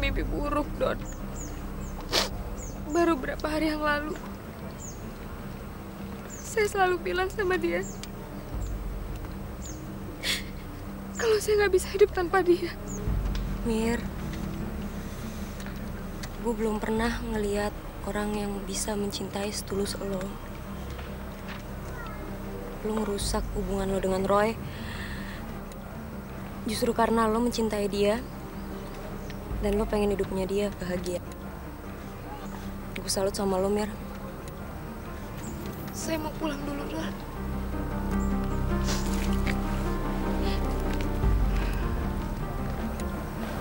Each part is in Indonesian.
mimpi buruk, Don. Baru berapa hari yang lalu, saya selalu bilang sama dia, kalau saya nggak bisa hidup tanpa dia. Mir, gue belum pernah ngeliat orang yang bisa mencintai setulus lo. Lo ngerusak hubungan lo dengan Roy justru karena lo mencintai dia dan lo pengen hidupnya dia bahagia. Gue salut sama lo, Mir. Saya mau pulang dulu, Don.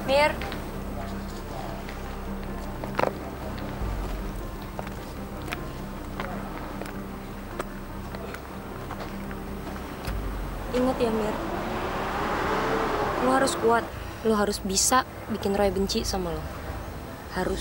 Mir. Ingat ya, Mir. Lo harus kuat. Lo harus bisa bikin Roy benci sama lo. Harus.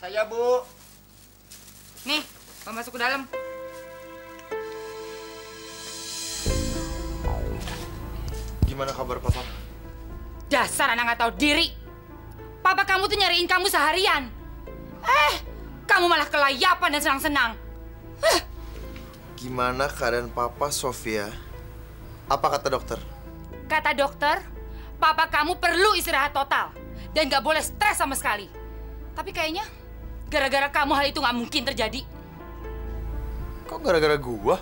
Ya, Bu. Nih, mau masuk ke dalam. Gimana kabar Papa? Dasar anak nggak tahu diri. Papa kamu tuh nyariin kamu seharian. Kamu malah kelayapan dan senang-senang. Gimana keadaan Papa, Sofia? Apa kata dokter? Kata dokter, papa kamu perlu istirahat total. Dan nggak boleh stres sama sekali. Tapi kayaknya gara-gara kamu hal itu nggak mungkin terjadi. Kok gara-gara gua?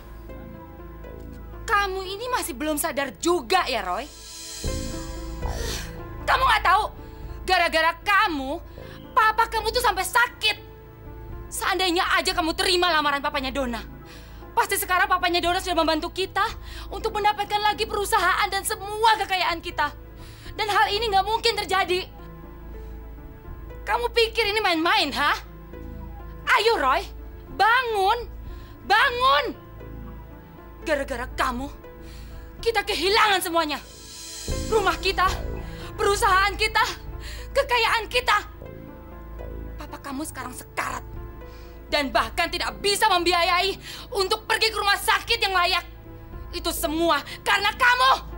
Kamu ini masih belum sadar juga ya, Roy? Kamu nggak tahu? Gara-gara kamu, papa kamu tuh sampai sakit. Seandainya aja kamu terima lamaran papanya Donna, pasti sekarang papanya Donna sudah membantu kita untuk mendapatkan lagi perusahaan dan semua kekayaan kita. Dan hal ini nggak mungkin terjadi. Kamu pikir ini main-main, ha? Ayo, Roy, bangun! Bangun! Gara-gara kamu, kita kehilangan semuanya. Rumah kita, perusahaan kita, kekayaan kita. Papa kamu sekarang sekarat. Dan bahkan tidak bisa membiayai untuk pergi ke rumah sakit yang layak. Itu semua karena kamu!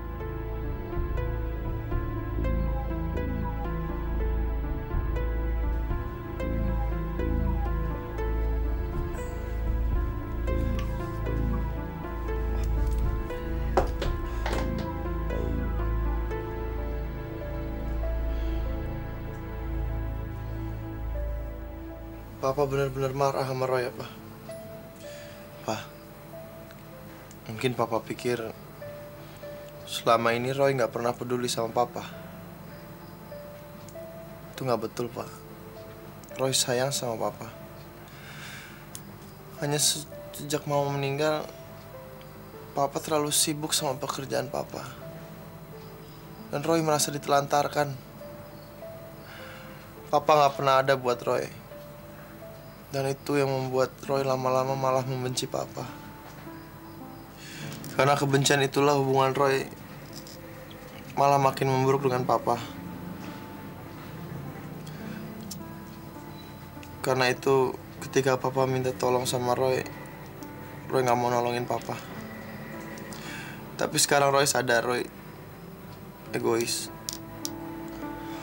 Papa benar-benar marah sama Roy, apa? Pak, mungkin Papa pikir selama ini Roy nggak pernah peduli sama Papa. Itu nggak betul, Pak. Roy sayang sama Papa. Hanya sejak Mama meninggal, Papa terlalu sibuk sama pekerjaan Papa. Dan Roy merasa ditelantarkan. Papa nggak pernah ada buat Roy. Dan itu yang membuat Roy lama-lama malah membenci Papa. Karena kebencian itulah hubungan Roy malah makin memburuk dengan Papa. Karena itu, ketika Papa minta tolong sama Roy nggak mau nolongin Papa. Tapi sekarang Roy sadar Roy egois.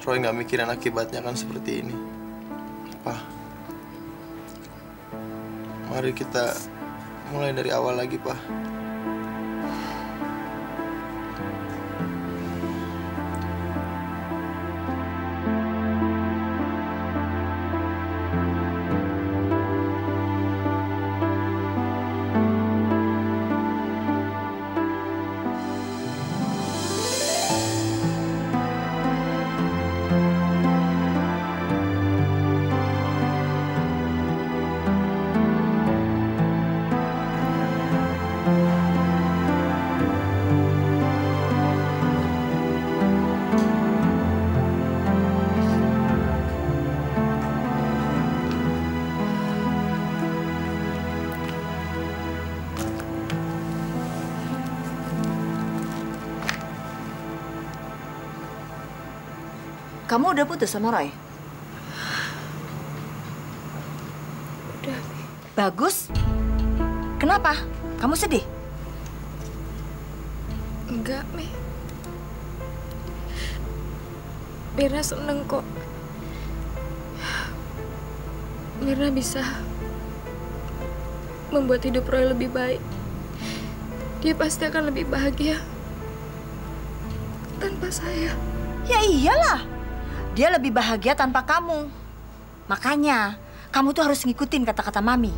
Roy nggak mikirin akibatnya kan seperti ini. Pa, mari kita mulai dari awal lagi, Pa. Kamu udah putus sama Roy? Udah. Bagus. Kenapa? Kamu sedih? Enggak, Mi. Mirna seneng kok. Mirna bisa membuat hidup Roy lebih baik. Dia pasti akan lebih bahagia tanpa saya. Ya iyalah. Dia lebih bahagia tanpa kamu. Makanya, kamu tuh harus ngikutin kata-kata Mami.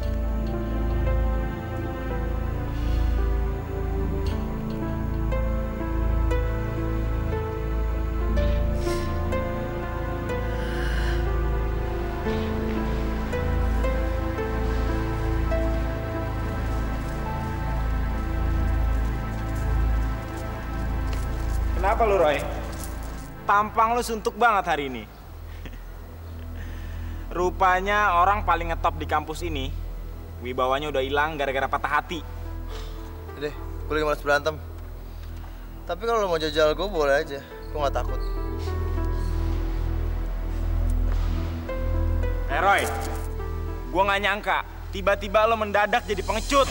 Kenapa lu, Roy? Tampang lu suntuk banget hari ini. Rupanya orang paling ngetop di kampus ini, wibawanya udah hilang gara-gara patah hati. Deh, gue lagi malas berantem. Tapi kalau lo mau jajal gue boleh aja. Gue nggak takut. Roy, gue nggak nyangka tiba-tiba lo mendadak jadi pengecut.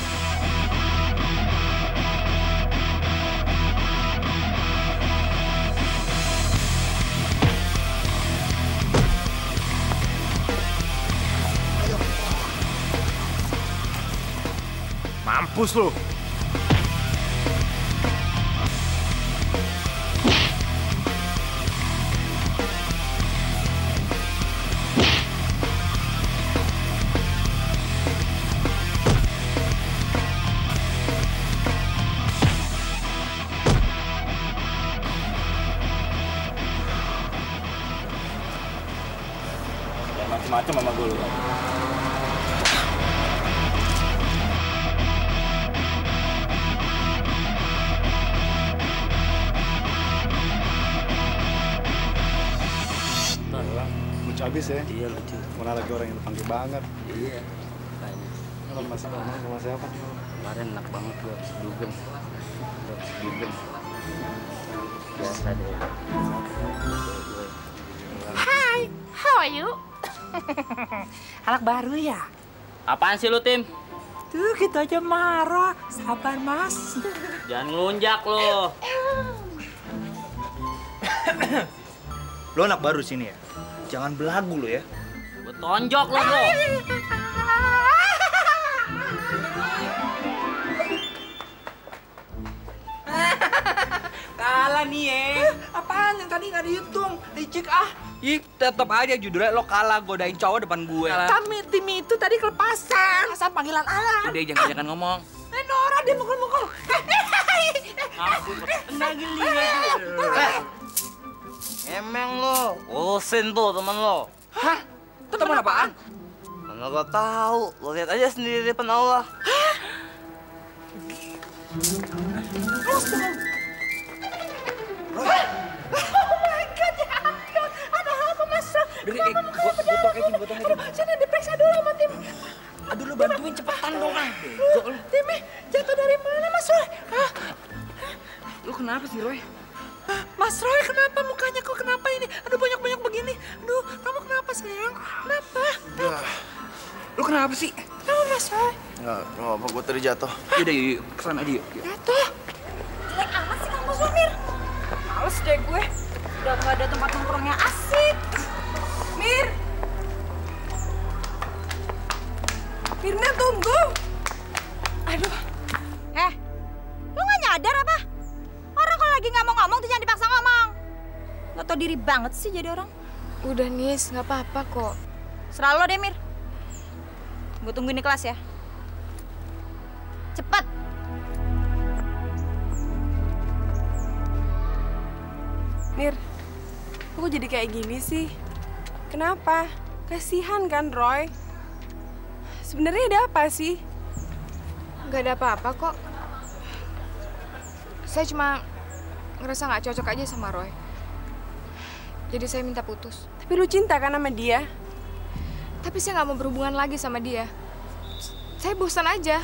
Mampus lu. Jangan macem-macem sama gue lu. Habis ya? Iya lucu. Mana lagi orang yang panggil banget. Iya. Kayaknya. Kalau masih ngomong sama siapa? Kemarin enak banget gue habis dugem. Biasa deh. Hai, how are you? Anak baru ya? Apaan sih lu, Tim? Tuh, gitu aja marah. Sabar, Mas. Jangan ngelunjak lo. Lo anak baru sini ya? Jangan belagu lo ya. Gue tonjok lo, bro. Kalah nih ya. Apaan yang tadi nggak dihitung? Licik ah. Ih, tetep aja judulnya lo kalah godain cowok depan gue. Kami tim itu tadi kelepasan. Asal panggilan alam. Udah jangan ngomong. Nora dia mukul-mukul. Ampun, enggak geli. Emang lo, urusin tuh temen lo. Hah? Temen apaan? Mana gua tahu, lo lihat aja sendiri di depan Allah. Oh my God, ya ampun. Ada apa, Mas Roy? Gua toketin. Sini diperiksa dulu sama tim. Aduh, lu bantuin cepetan dong. Timnya jatuh dari mana, Mas Roy? Hah? Lu kenapa sih, Roy? Mas Roy, kenapa mukanya kok kenapa ini? Aduh, banyak-banyak begini. Aduh, kamu kenapa, sayang? Kenapa? Lu kenapa sih? Kenapa, Mas Roy? Nggak apa, gue tadi jatuh. Yaudah, yuk. Kesana aja, yuk. Jatuh? Jelek amat sih kamu, Mir. Males deh gue. Udah nggak ada tempat nongkrongnya asik. Mir! Mirna, tunggu! Aduh. Lu nggak nyadar apa? Orang kalau lagi nggak mau ngomong tuh jangan dipaksa ngomong. Nggak tau diri banget sih jadi orang. Udah, Nis, nggak apa-apa kok. Serah lo deh, Mir. Gue tungguin di kelas ya. Cepat! Mir, kok jadi kayak gini sih? Kenapa? Kasihan kan, Roy? Sebenarnya ada apa sih? Nggak ada apa-apa kok. Saya cuma ngerasa nggak cocok aja sama Roy. Jadi saya minta putus. Tapi lu cinta kan sama dia? Tapi saya nggak mau berhubungan lagi sama dia. Saya bosan aja.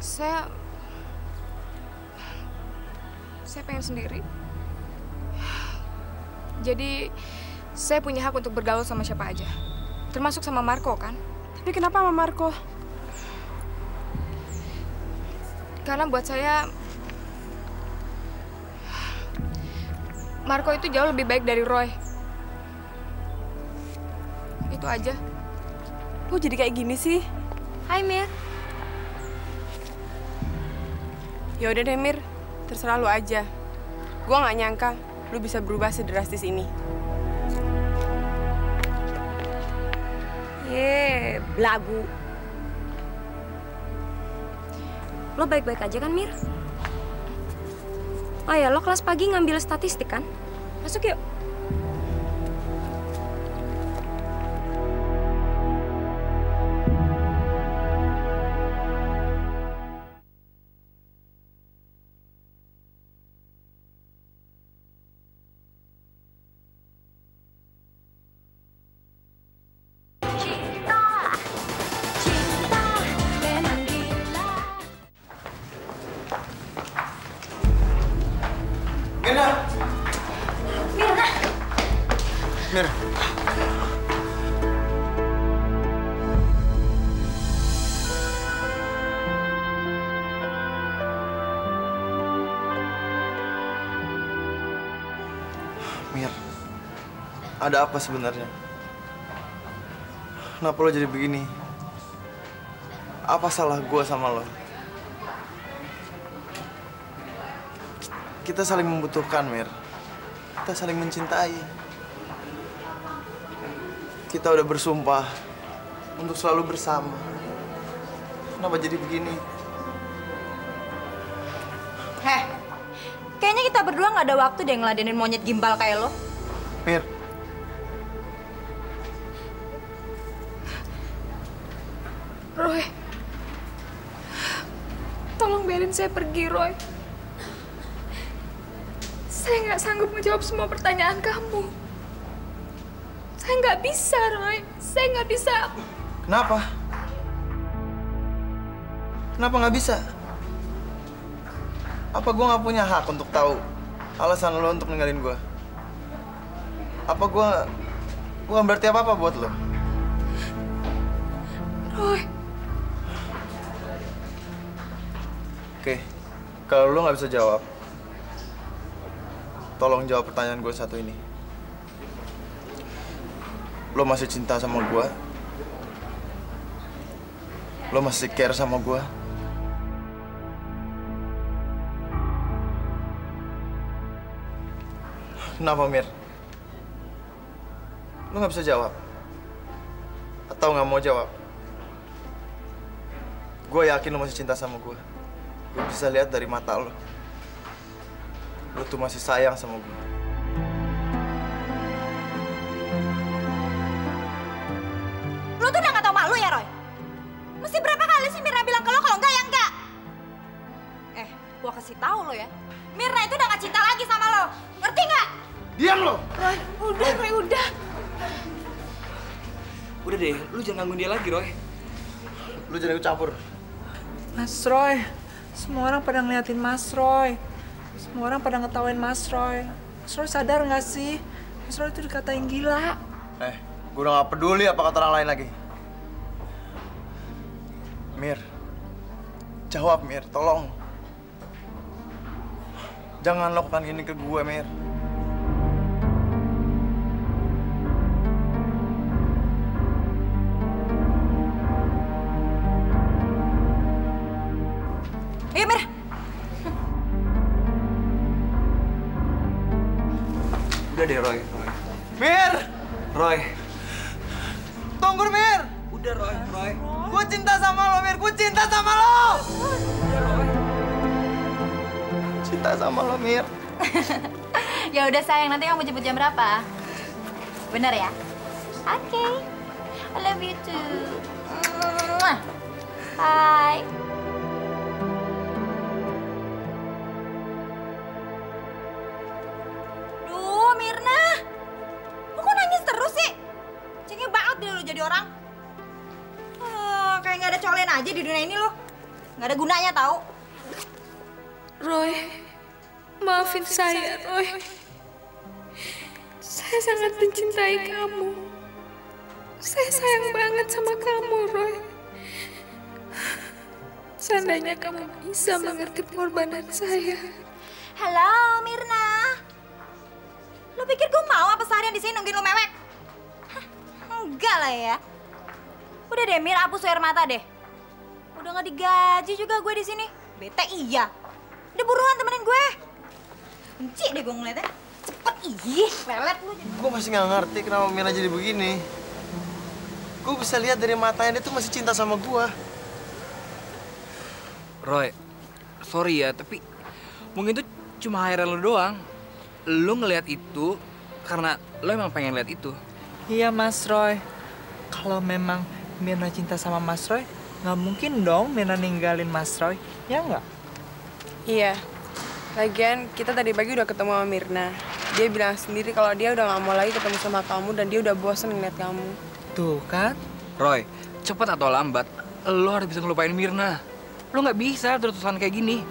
Saya pengen sendiri. Jadi saya punya hak untuk bergaul sama siapa aja. Termasuk sama Marco kan? Tapi kenapa sama Marco? Karena buat saya Marco itu jauh lebih baik dari Roy. Itu aja. Kok jadi kayak gini sih? Hai, Mir. Ya udah deh, Mir. Terserah lu aja. Gua nggak nyangka lu bisa berubah sedrastis ini. Belagu. Lo baik-baik aja kan, Mir? Oh ya, lo kelas pagi ngambil statistik kan? Masuk yuk. Mir. Mir, ada apa sebenarnya? Kenapa lo jadi begini? Apa salah gue sama lo? Kita saling membutuhkan, Mir. Kita saling mencintai. Kita udah bersumpah untuk selalu bersama. Kenapa jadi begini? Kayaknya kita berdua nggak ada waktu deh ngeladenin monyet gimbal kayak lo. Mir. Roy. Tolong biarin saya pergi, Roy. Saya nggak sanggup menjawab semua pertanyaan kamu. Saya nggak bisa, Roy. Saya nggak bisa. Kenapa? Kenapa nggak bisa? Apa gue nggak punya hak untuk tahu alasan lo untuk ninggalin gue? Apa gue nggak berarti apa-apa buat lo? Roy. Oke, kalau lo nggak bisa jawab, tolong jawab pertanyaan gue satu ini. Lo masih cinta sama gue? Lo masih care sama gue? Kenapa, Mir? Lo nggak bisa jawab? Atau nggak mau jawab? Gue yakin lo masih cinta sama gue. Gue bisa lihat dari mata lo. lo tuh masih sayang sama gue. Lo tuh udah gak tau malu ya, Roy? Mesti berapa kali sih Mirna bilang ke lo kalau enggak ya enggak? Gua kasih tahu lo ya. Mirna itu udah gak cinta lagi sama lo. Ngerti nggak? Diam lo! Roy, udah, Roy, udah. Udah deh, lu jangan gangguin dia lagi, Roy. Lu jangan ikut campur. Mas Roy, semua orang pada ngeliatin Mas Roy. Semua orang pada ngetawain Mas Roy. Mas Roy sadar nggak sih? Mas Roy itu dikatain gila. Gue udah gak peduli apa kata orang lain lagi. Mir, jawab Mir, tolong. Jangan lakukan ini ke gue, Mir. Iya, Mir. Udah deh, Roy. Mir! Roy. Tunggu, Mir! Udah, Roy. Gue cinta sama lo, Mir. Gue cinta sama lo! Udah, Roy. Cinta sama lo, Mir. Ya udah sayang, nanti kamu jemput jam berapa? Bener ya? Oke. I love you too. Bye. Duh, Mirna. Lu kok nangis terus sih? Cengeng banget deh lu jadi orang. Kayak nggak ada colen aja di dunia ini lo. Nggak ada gunanya tahu. Roy, maafin saya, Roy. Saya sangat mencintai kamu. Saya sayang banget sama kamu, Roy. Seandainya kamu bisa mengerti pengorbanan saya. Halo, Mirna. Lu pikir gue mau apa seharian di sini nungguin lu mewek? Hah, enggak lah ya. Udah deh, Mir, hapus air mata deh. Udah nggak digaji juga gue di sini. Bete iya. Udah buruan temenin gue. Benci deh gue ngeliatnya. Cepet, ih, lelet lu. Gue masih nggak ngerti kenapa Mira jadi begini. Gue bisa lihat dari matanya dia tuh masih cinta sama gue. Roy, sorry ya, tapi mungkin itu cuma khayal lo doang. Lo ngeliat itu karena lo emang pengen lihat itu. Iya, Mas Roy. Kalau memang Mirna cinta sama Mas Roy, nggak mungkin dong Mirna ninggalin Mas Roy. Ya nggak? Iya. Lagian kita tadi pagi udah ketemu sama Mirna. Dia bilang sendiri kalau dia udah nggak mau lagi ketemu sama kamu dan dia udah bosan ngeliat kamu. Tuh kan? Roy, cepat atau lambat, lo harus bisa ngelupain Mirna. Lo nggak bisa terus-terusan kayak gini.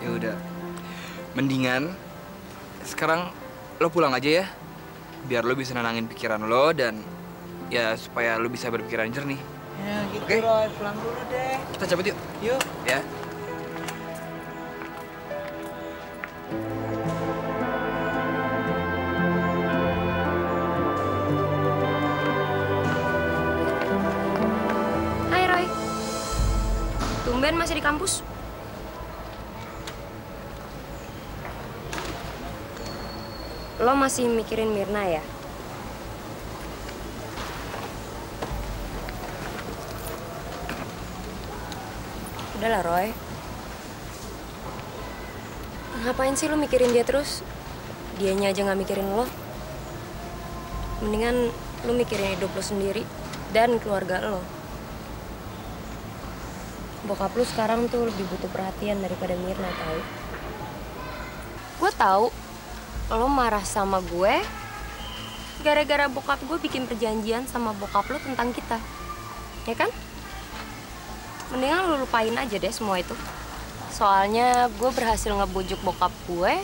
Ya udah, mendingan sekarang lo pulang aja ya, biar lo bisa nenangin pikiran lo dan ya supaya lo bisa berpikiran jernih. Ya gitu, Oke? Roy. Pulang dulu deh. Kita cabut yuk. Yuk. Ya. Hai, Roy. Tumben masih di kampus? Lo masih mikirin Mirna ya? Udahlah, Roy. Ngapain sih lo mikirin dia terus? Dianya aja nggak mikirin lo. Mendingan lo mikirin hidup lo sendiri dan keluarga lo. Bokap lo sekarang tuh lebih butuh perhatian daripada Mirna, tahu? Gue tahu lo marah sama gue gara-gara bokap gue bikin perjanjian sama bokap lo tentang kita, ya kan? Mendingan lo lupain aja deh semua itu. Soalnya gue berhasil ngebujuk bokap gue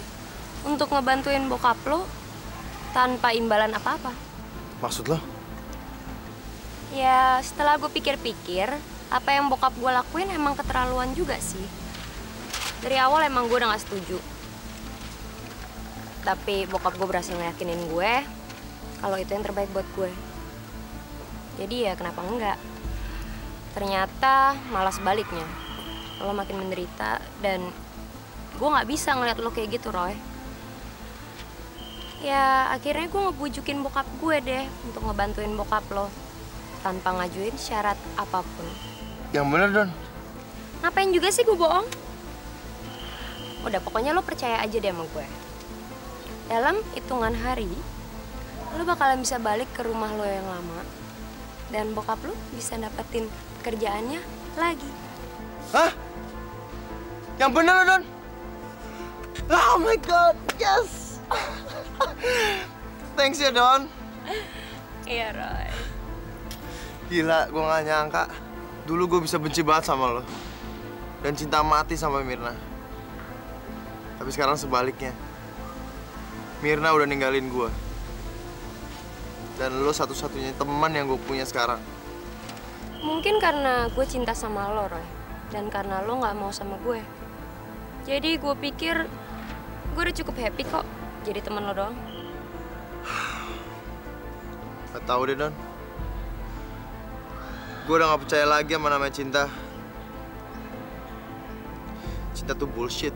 untuk ngebantuin bokap lo tanpa imbalan apa-apa. Maksud lo? Ya setelah gue pikir-pikir, apa yang bokap gue lakuin emang keterlaluan juga sih. Dari awal emang gue udah gak setuju. Tapi bokap gue berhasil ngeyakinin gue kalau itu yang terbaik buat gue. Jadi ya kenapa enggak? Ternyata malah sebaliknya. Lo makin menderita dan gue gak bisa ngeliat lo kayak gitu, Roy. Ya akhirnya gue ngebujukin bokap gue deh untuk ngebantuin bokap lo tanpa ngajuin syarat apapun. Yang bener, Don. Ngapain juga sih gue bohong? Udah, pokoknya lo percaya aja deh sama gue. Dalam hitungan hari, lo bakalan bisa balik ke rumah lo yang lama. Dan bokap lo bisa dapetin kerjaannya lagi. Hah? Yang bener, Don? Oh my God, yes! Thanks ya, Don. Iya, Roy. Gila, gue gak nyangka. Dulu gue bisa benci banget sama lo. Dan cinta mati sama Mirna. Tapi sekarang sebaliknya. Mirna udah ninggalin gue. Dan lo satu-satunya teman yang gue punya sekarang. Mungkin karena gue cinta sama lo, Roy. Dan karena lo gak mau sama gue. Jadi gue pikir gue udah cukup happy kok jadi teman lo doang. Gak tau deh, Don. Gue udah gak percaya lagi sama namanya cinta. Cinta tuh bullshit.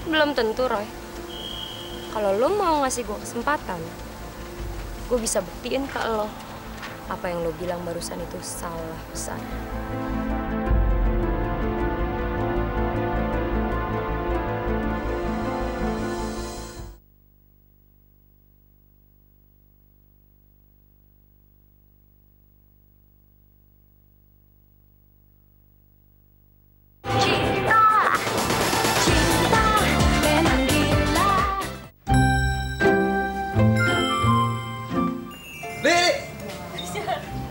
Belum tentu, Roy. Kalau lo mau ngasih gue kesempatan, gue bisa buktiin ke lo apa yang lo bilang barusan itu salah besar.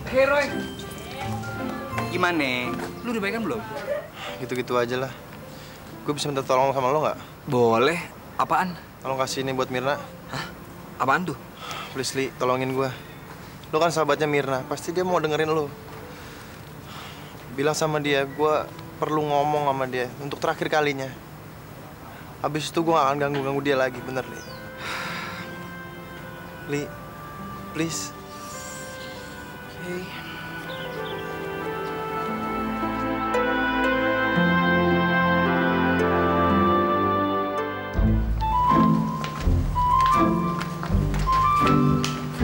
Hey Roy, gimana? Lu udah baikan belum? Gitu-gitu aja lah. Gue bisa minta tolong sama lo nggak? Boleh. Apaan? Tolong kasih ini buat Mirna. Hah? Apaan tuh? Please, Li, tolongin gue. Lo kan sahabatnya Mirna, pasti dia mau dengerin lo. Bilang sama dia, gue perlu ngomong sama dia untuk terakhir kalinya. Habis itu gue gak akan ganggu-ganggu dia lagi, bener, Li. Li, please. Oke.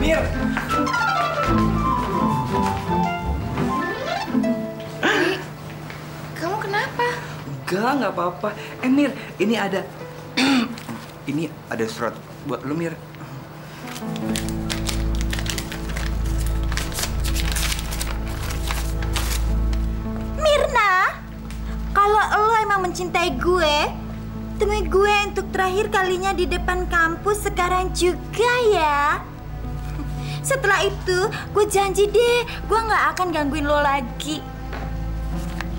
Mir! Kamu kenapa? Nggak apa-apa. Mir, ini ada... ini ada surat buat lu, Mir. Mirna, kalau lo emang mencintai gue, temui gue untuk terakhir kalinya di depan kampus sekarang juga ya. Setelah itu, gue janji deh, gue nggak akan gangguin lo lagi.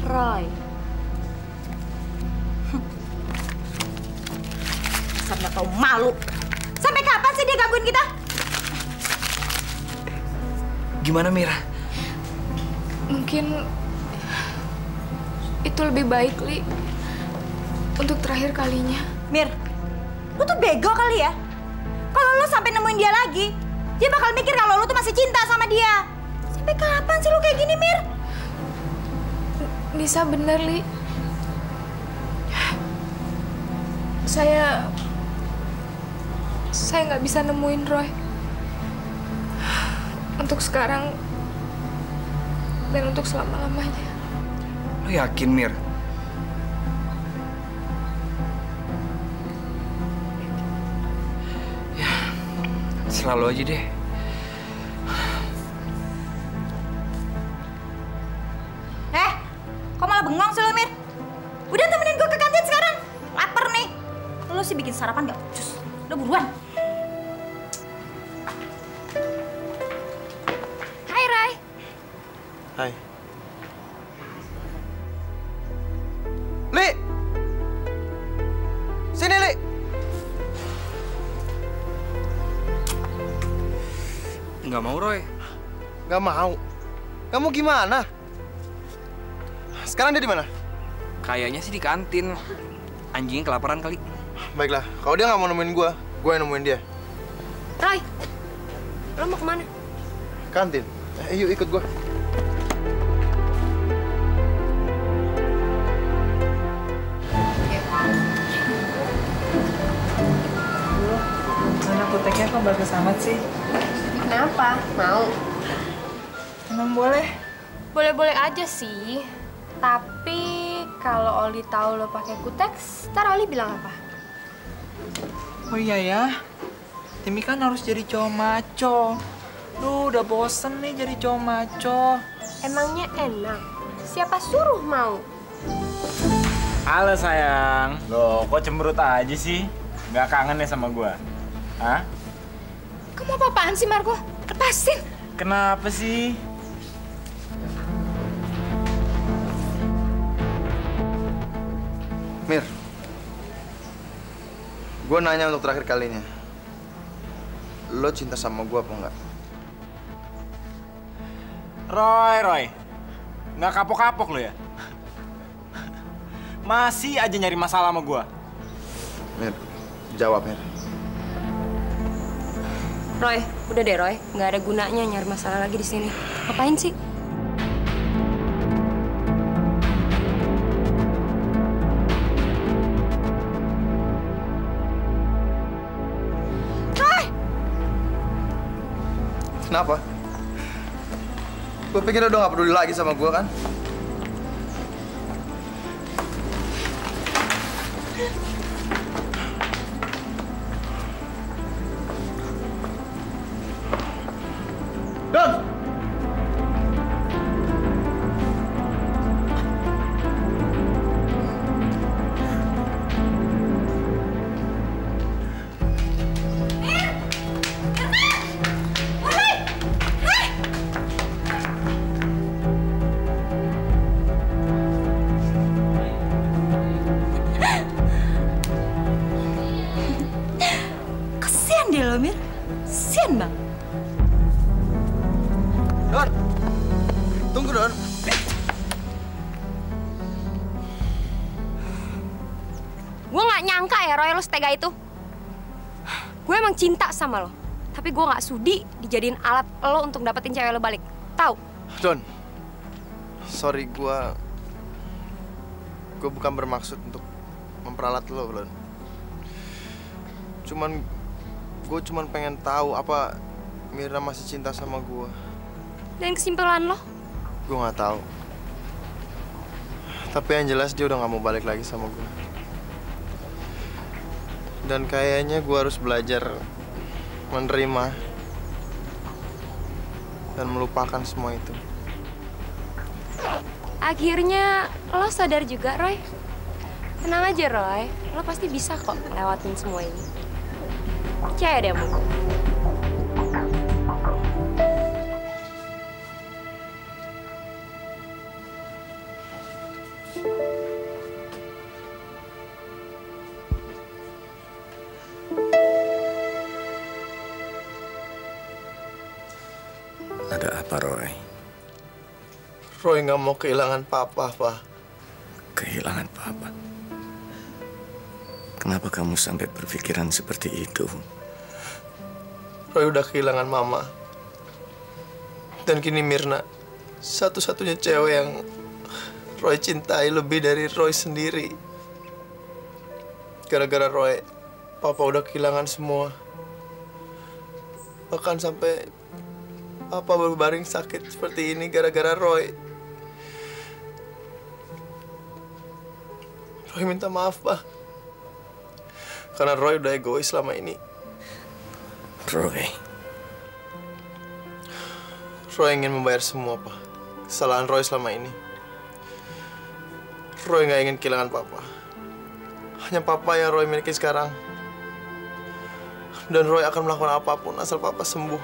Roy. Dasar nggak tau malu. Sampai kapan sih dia gangguin kita? Gimana, Mira? Mungkin itu lebih baik, Li. Untuk terakhir kalinya. Mir, lu tuh bego kali ya? Kalau lu sampai nemuin dia lagi, dia bakal mikir kalau lu tuh masih cinta sama dia. Sampai kapan sih lu kayak gini, Mir? Bisa bener, Li. Saya nggak bisa nemuin Roy. Untuk sekarang dan untuk selama-lamanya. Lo yakin, Mir? Ya, selalu aja deh. Kok malah bengong sih lo, Mir? Udah temenin gue ke kantin sekarang. Lapar nih. Lo sih bikin sarapan nggak becus. Udah buruan. Hai, Rai. Hai. Li! Sini, Li! Nggak mau, Roy. Nggak mau? Kamu gimana? Sekarang dia di mana? Kayaknya sih di kantin. Anjingnya kelaparan kali. Baiklah, kalau dia nggak mau nemuin gue yang nemuin dia. Roy, lo mau kemana? Kantin. Yuk ikut gue. Mana kuteknya kok bagus amat sih? Kenapa? Mau? Emang boleh? Boleh-boleh aja sih. Tapi kalau Oli tahu lo pakai kuteks, ntar Oli bilang apa? Oh iya ya, Timmy kan harus jadi cowok maco. Lu udah bosen nih jadi cowok maco. Emangnya enak? Siapa suruh mau? Halo sayang. Loh, kok cemberut aja sih? Nggak kangen ya sama gua? Hah? Kamu apa-apaan sih, Marco? Lepasin! Kenapa sih? Mir, gue nanya untuk terakhir kalinya. Lo cinta sama gue apa enggak? Roy. Nggak kapok-kapok lo ya? Masih aja nyari masalah sama gua. Mir, jawab, Mir. Roy, udah deh Roy, nggak ada gunanya nyari masalah lagi di sini. Ngapain sih? Kenapa? Gue pikir udah gak peduli lagi sama gue kan? Don! Kesian dia lo, Mir. Kesian bang. Don! Tunggu, Don. Gue nggak nyangka ya Roy lo setega itu. Gue emang cinta sama lo, tapi gue nggak sudi dijadiin alat lo untuk dapetin cewek lo balik. Tahu? Don, sorry gue bukan bermaksud untuk memperalat lo, Don. Gue cuman pengen tahu apa Mirna masih cinta sama gue. Dan kesimpulan lo? Gue nggak tahu. Tapi yang jelas dia udah nggak mau balik lagi sama gue. Dan kayaknya gue harus belajar menerima dan melupakan semua itu. Akhirnya lo sadar juga, Roy. Tenang aja, Roy. Lo pasti bisa kok lewatin semua ini. Percaya deh sama gue. Ada apa, Roy? Roy nggak mau kehilangan papa, Pak. Kehilangan papa? Kenapa kamu sampai berpikiran seperti itu? Roy udah kehilangan mama. Dan kini Mirna, satu-satunya cewek yang Roy cintai lebih dari Roy sendiri. Gara-gara Roy, papa udah kehilangan semua. Bahkan sampai papa berbaring sakit seperti ini gara-gara Roy. Roy minta maaf, Pak. Karena Roy udah egois selama ini. Roy ingin membayar semua, Pak. Kesalahan Roy selama ini. Roy nggak ingin kehilangan papa. Hanya papa yang Roy miliki sekarang. Dan Roy akan melakukan apapun asal papa sembuh.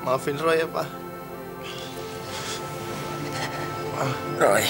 Maafin Roy ya, Pak. Roy.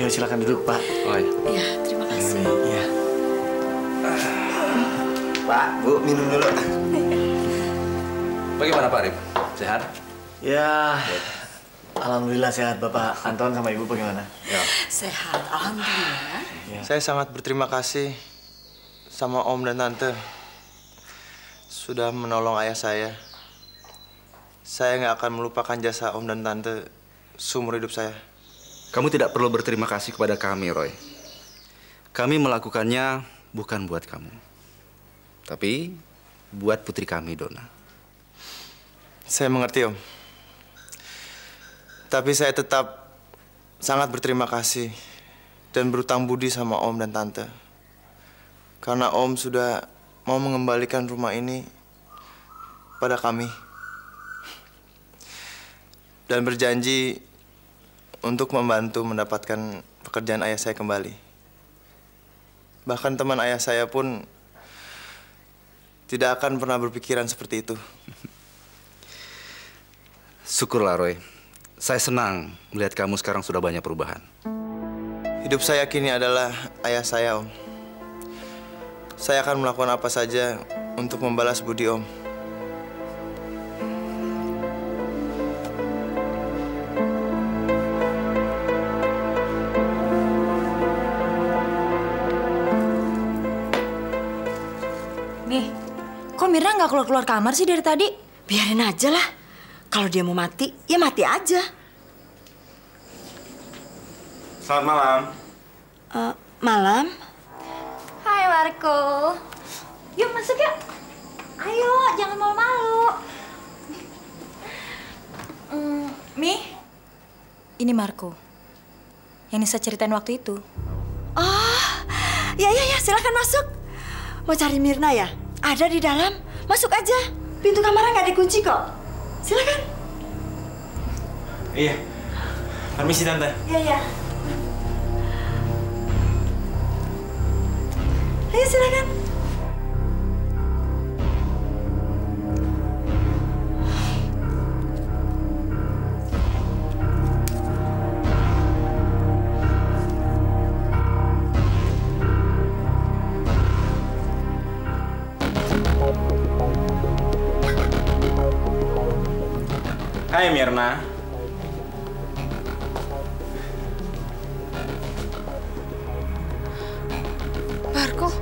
Ayo silakan duduk, Pak. Oh ya. Iya, terima kasih. Iya. Pak, Bu, minum dulu. Bagaimana Pak Arif? Sehat? Ya, Alhamdulillah sehat, Bapak Anton sama Ibu bagaimana? Ya. Sehat, alhamdulillah. Ya. Saya sangat berterima kasih sama Om dan Tante sudah menolong ayah saya. Saya nggak akan melupakan jasa Om dan Tante seumur hidup saya. Kamu tidak perlu berterima kasih kepada kami, Roy. Kami melakukannya bukan buat kamu, tapi buat putri kami, Donna. Saya mengerti, Om. Tapi saya tetap sangat berterima kasih dan berutang budi sama Om dan Tante. Karena Om sudah mau mengembalikan rumah ini pada kami. Dan berjanji untuk membantu mendapatkan pekerjaan ayah saya kembali. Bahkan teman ayah saya pun tidak akan pernah berpikiran seperti itu. Syukurlah, Roy. Saya senang melihat kamu sekarang sudah banyak perubahan. Hidup saya kini adalah ayah saya, Om. Saya akan melakukan apa saja untuk membalas budi Om. Nih, kok Mirna nggak keluar-keluar kamar sih dari tadi? Biarin aja lah. Kalau dia mau mati, ya mati aja. Selamat malam. Malam? Hai Marco. Yuk masuk yuk. Ayo, jangan malu-malu. Mi, ini Marco. Yang Nisa ceritain waktu itu. Oh, ya silakan masuk. Mau cari Mirna ya? Ada di dalam. Masuk aja. Pintu kamarnya nggak dikunci kok. Silakan. Iya. Permisi, Tante. Iya. Ayo silakan. Hai Mirna. Marco.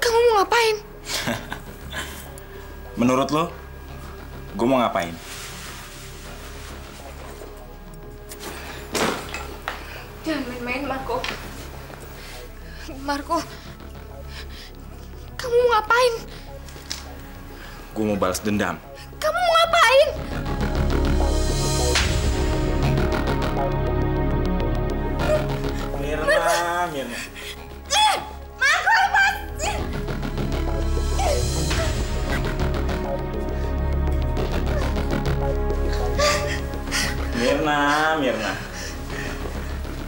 Kamu mau ngapain? Menurut lo, gue mau ngapain? Jangan main-main, Marco. Marco, kamu mau ngapain? Gue mau balas dendam. Kamu mau ngapain? Mirna. Marco, lepas! Mirna.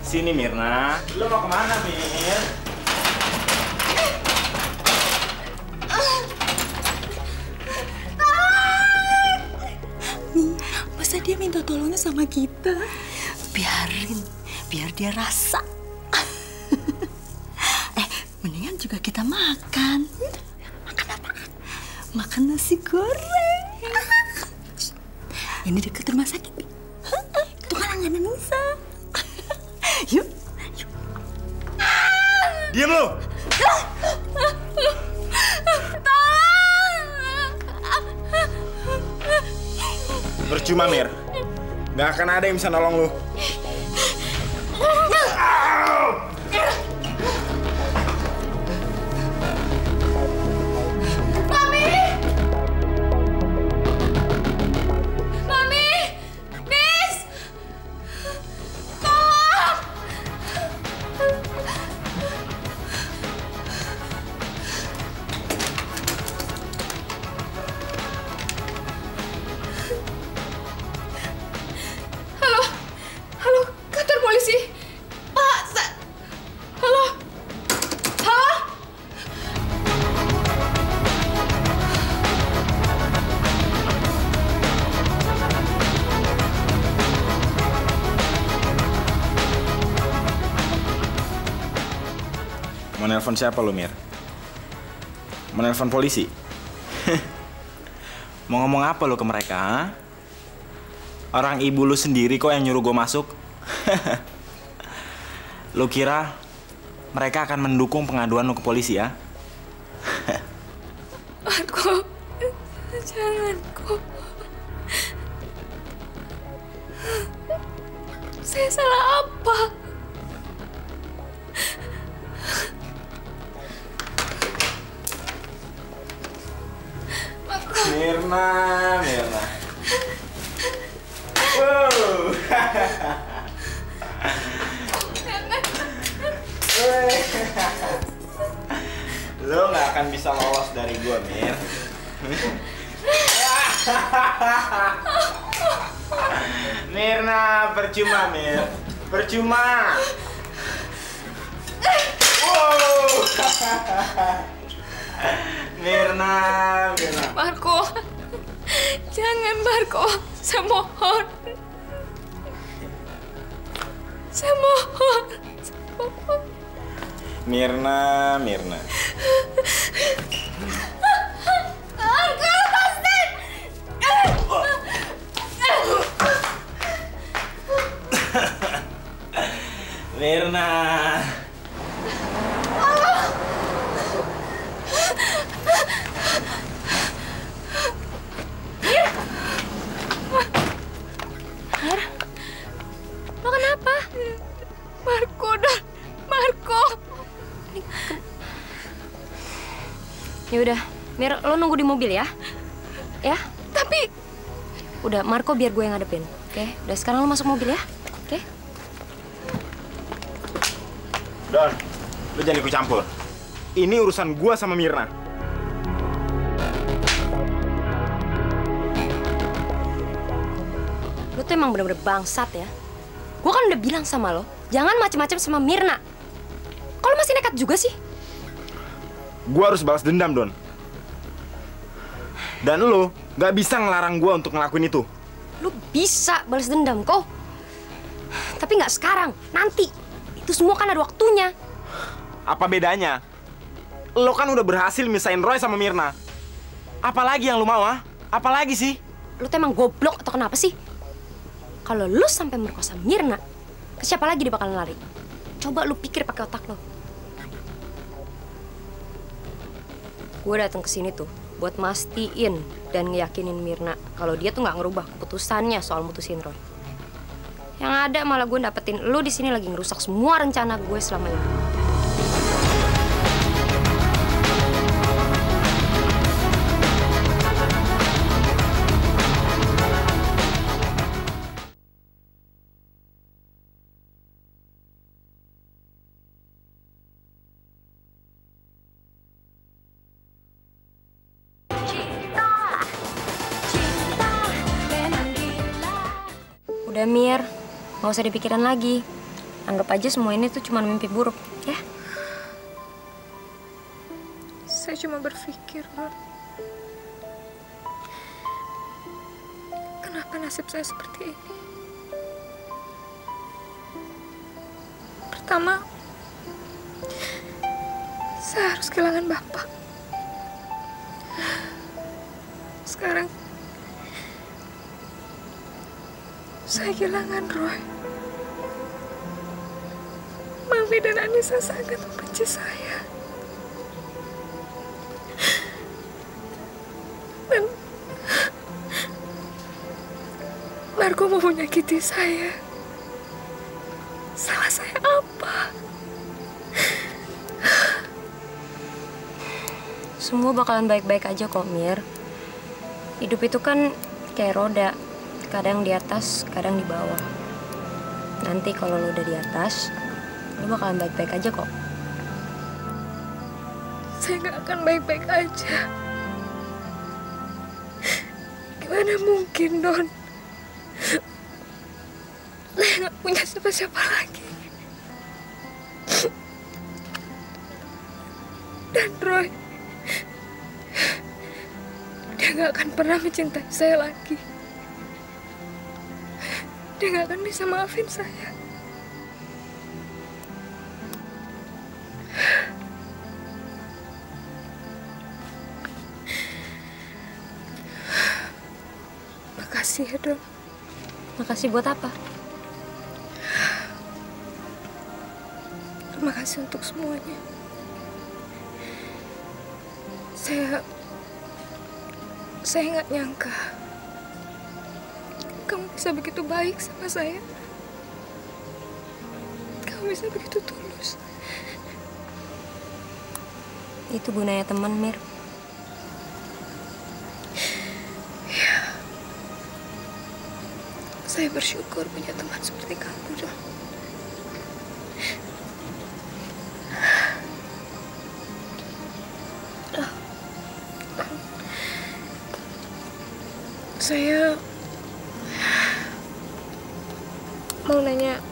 Sini Mirna. Lo mau kemana, Mir? Masa dia minta tolongnya sama kita? Biar dia rasa. Mendingan juga kita makan. Makan apa? Makan nasi goreng. Ini dekat rumah sakit. Itu kan langganan Nisa. Yuk. Diam lo! Percuma, Mir. Nggak akan ada yang bisa nolong lu. Halo, kantor polisi. Pak, halo? Halo? Mau nelpon siapa lu, Mir? Menelpon polisi? Mau ngomong apa lo ke mereka, ha? Orang ibu lu sendiri kok yang nyuruh gue masuk. Lu kira mereka akan mendukung pengaduan lu ke polisi, ya? Marco, jangan kok. Saya salah apa? Mirna. Wow. Lo nggak akan bisa lolos dari gua, Mir. Mirna, percuma, Mir. Percuma. Wow. Mirna. Marco, jangan Marco, saya mohon. Saya mohon. Mirna. Marco, lepasin! Mirna. Mir, lo kenapa? Marco. Yaudah, Mir, lo nunggu di mobil ya? Ya? Tapi... Udah, Marco biar gue yang ngadepin, oke? Udah, sekarang lo masuk mobil ya? Oke? Don, lo jangan ikut campur. Ini urusan gua sama Mirna. Lo tuh emang bener-bener bangsat ya. Gue kan udah bilang sama lo, jangan macem-macem sama Mirna. Kok lo masih nekat juga sih? Gua harus balas dendam, Don. Dan lo gak bisa ngelarang gua untuk ngelakuin itu. Lo bisa balas dendam kok. Tapi nggak sekarang, nanti. Itu semua kan ada waktunya. Apa bedanya? Lo kan udah berhasil misahin Roy sama Mirna. Apalagi yang lo mau, ah? Apalagi sih? Lo tuh emang goblok atau kenapa sih? Kalau lo sampai merkosa Mirna, ke siapa lagi dia bakalan lari? Coba lo pikir pakai otak lo. Gue datang ke sini tuh buat mastiin dan ngeyakinin Mirna kalau dia tuh nggak ngerubah keputusannya soal mutusin Roy. Yang ada malah gue dapetin lo di sini lagi ngerusak semua rencana gue selama ini. Udah Mir, nggak usah dipikirin lagi. Anggap aja semua ini tuh cuma mimpi buruk, ya? Saya cuma berpikir, Bang. Kenapa nasib saya seperti ini? Pertama, saya harus kehilangan Bapak. Sekarang, saya kehilangan Roy. Mami dan Anissa sangat membenci saya. Dan Marco mau menyakiti saya. Salah saya apa? Semua bakalan baik-baik aja kok, Mir. Hidup itu kan kayak roda. Kadang di atas, kadang di bawah. Nanti kalau lo udah di atas, lo bakalan baik-baik aja kok. Saya nggak akan baik-baik aja. Gimana mungkin, Don? Saya nggak punya siapa-siapa lagi. Dan Roy, dia nggak akan pernah mencintai saya lagi. Dia nggak akan bisa maafin saya. Makasih ya, Don. Makasih buat apa? Terima kasih untuk semuanya. Saya nggak nyangka kamu bisa begitu baik sama saya. Kamu bisa begitu tulus. Itu gunanya teman, Mir. Ya. Saya bersyukur punya teman seperti kamu, Don. Saya mau nanya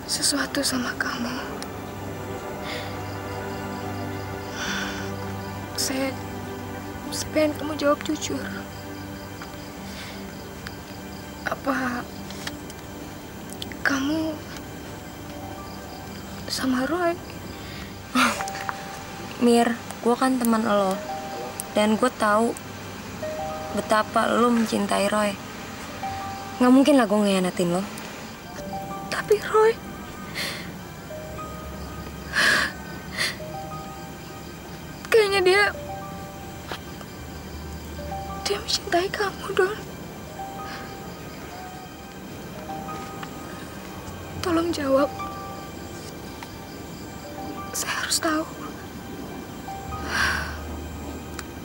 sesuatu sama kamu. Saya pengen kamu jawab jujur. Apa kamu sama Roy? Mir, gue kan teman lo. Dan gue tahu betapa lo mencintai Roy. Nggak mungkin lah gue ngehianatin lo. Tapi Roy, kayaknya dia mencintai kamu, Don. Tolong jawab. Saya harus tahu.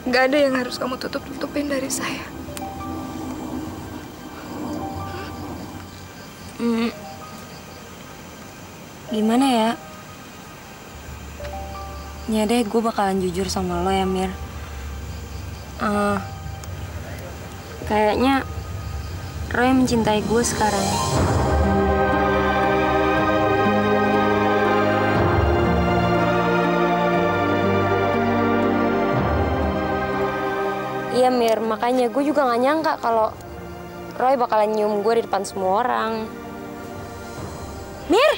Gak ada yang harus kamu tutup-tutupin dari saya. Gimana ya? Ya deh, gue bakalan jujur sama lo ya, Mir. Kayaknya Roy mencintai gue sekarang. Iya, Mir, makanya gue juga gak nyangka kalau Roy bakalan nyium gue di depan semua orang. Mir!